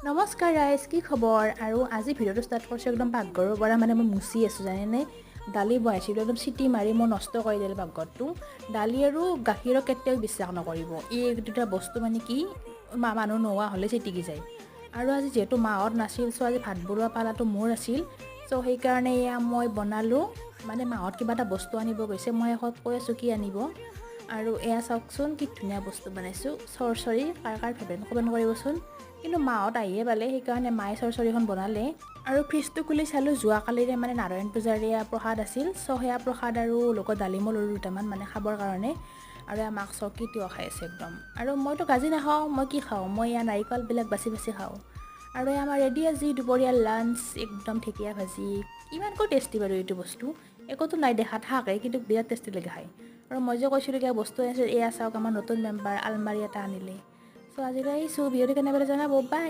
নমস্কাৰ গাইজ, কি খবৰ? আৰু আজি ভিডিঅ'টো ষ্টাৰ্ট কৰিছোঁ একদম পাকঘৰৰ পৰা। মই মুচি আছোঁ জানেনে। দালি বহাইছিলোঁ, একদম চিটি মাৰি মই নষ্ট কৰি দিলোঁ পাকঘৰটো। দালি আৰু গাখীৰক কেতিয়াও বিশ্বাস নকৰিব। এই দুটা বস্তু কি মানুহ নোহোৱা হ'লে চিটিকি যায়। আৰু আজি যিহেতু মাহঁত নাছিল, চ' আজি ভাত বনোৱা পালাটো মোৰ আছিল। চ' সেইকাৰণে এয়া মই বনালোঁ। মাহঁত কিবা এটা বস্তু আনিব গৈছে, মই শেষত কৈ আছোঁ কি আনিব। আৰু এয়া চাওকচোন কি ধুনীয়া বস্তু বনাইছোঁ। চৰচৰি কাৰ কমেণ্ট কৰিবচোন। কিন্তু মাহঁত আহিয়ে পালে, সেইকাৰণে মায়ে চৰচৰিখন বনালে। আৰু ফ্ৰিজটো খুলি চালোঁ, যোৱাকালিৰে নাৰায়ণ পূজাৰ প্ৰসাদ আছিল। চ' সেয়া প্ৰসাদ আৰু লগত ডালিমো ল'লোঁ দুটামান খাবৰ কাৰণে। আৰু এয়া মাক চকী তিয়হ খাই আছে একদম। আৰু মইতো গাজি নাখাওঁ, মই কি খাওঁ? মই এয়া নাৰিকলবিলাক বাচি খাওঁ। আৰু এয়া আমাৰ ৰেডি আজি দুপৰীয়াৰ লাঞ্চ, একদম ঢেকীয়া ভাজি। ইমানকৈ টেষ্টি বাৰু এইটো বস্তু, একোতো নাই দেখাত শাকে, কিন্তু বিৰাট টেষ্টি লাগে খায়। আৰু মই যে কৈছিলোঁ কিবা বস্তু আনিছোঁ, এয়া চাওক আমাৰ নতুন মেম্বাৰ আলমাৰি এটা আনিলে। চ' আজিলৈ আহিছোঁ, ভিডিঅ'টো কেনেকৈ জনাব, বাই।